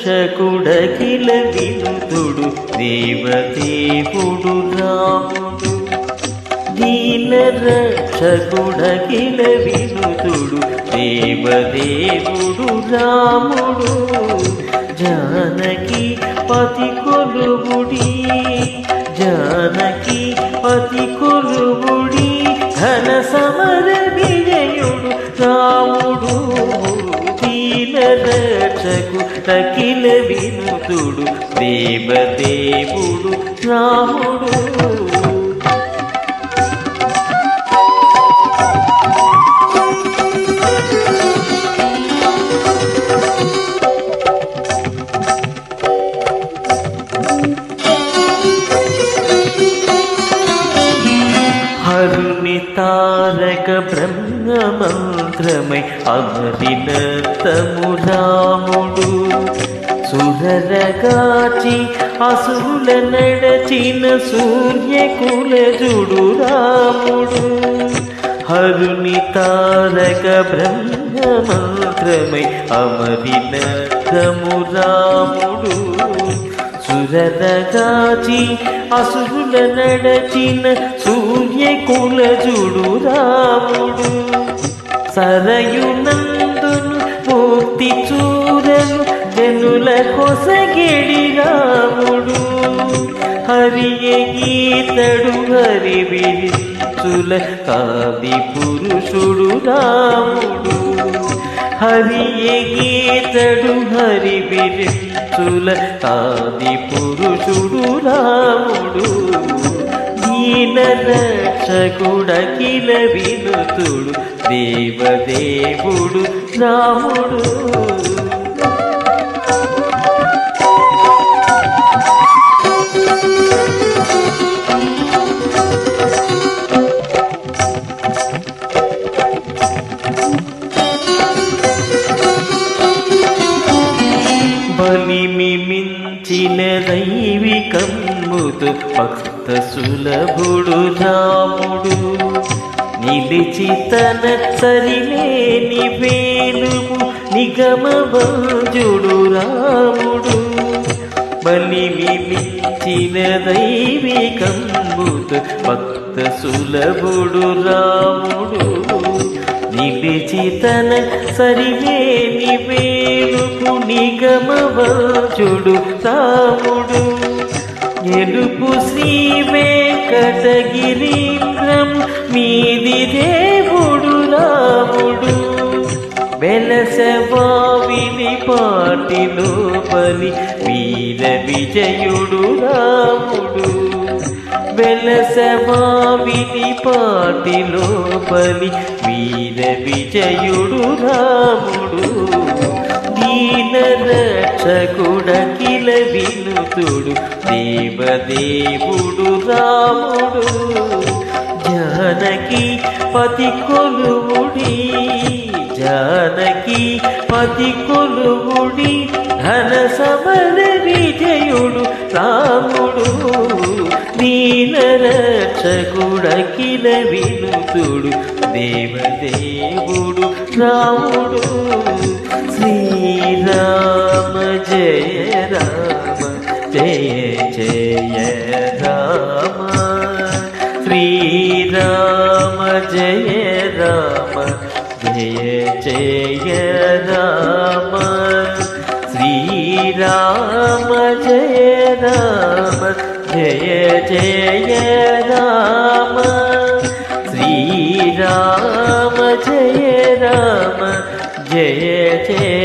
రక్షకుడఖిల వినుతుడు దేవదేవుడు రాముడు దీన రక్షకుడఖిల వినుతుడు దేవదేవుడు రాముడు జానకి పతి కొలువుడి జానకి పతి కొలువుడి ఘన సమర విజయుడు రాముడు దీన రక్షకుడఖిల వినుతుడు దేవదేవుడు రాముడు హరుని తారక బ్రహ్మ మంత్రమై అమరినతము రాముడు సురరగాచి అసురుల నడచిన సూర్యకులజుడు రాముడు హరుని తారక బ్రహ్మ మంత్రమై అమరినతము రాముడు సురరగాచి అసురుల నడచిన సూర్యకులజుడు రాముడు సరయునందును పూర్తి చూరను జనుల కొసగిడి రాముడు హరియే గీతడు హరి విరిచుల కాది పురుషుడు రాముడు హరియే గీతడు హరి విరిచుల కాది పురుషుడు రాముడు దీన రక్షకుడఖిల వినుతుడు దేవదేవుడు రాముడు బలిమి మించిన దైవికమ్ముతో భక్త సులభుడు రాముడు నిలిచి తన సరిలేని వేలుము నిగమభంజుడు రాముడు బలిమి మించిన దైవికమ్ముతో భక్త సులభుడు రాముడు నిలిచి తన సరిలేని వేలుపు నిగమవచుడు రాముడు ఎలుపు శ్రీ వెంకటగిరీంద్రం మీది దేవుడు రాముడు వెలసవావిని పాటిలో పలి వీర విజయుడు రాముడు వెలసవావిని పాటిలో పలి వీర విజయుడు రాముడు దీన రక్షకుడఖిల వినుతుడు దేవదేవుడు రాముడు జానకి పతి కొలువుడి జానకి పతి కొలువుడి ఘన సమర విజయుడు రాముడు దీన రక్షకుడఖిల వినుతుడు దేవదేవుడు రాముడు శ్రీరామ జయ రామ జయ జయ రామ శ్రీరామ జయ రామ జయ జయ రామ శ్రీరామ జయ రామ జయ జయ రామ శ్రీరామ జయ రామ జయ జయ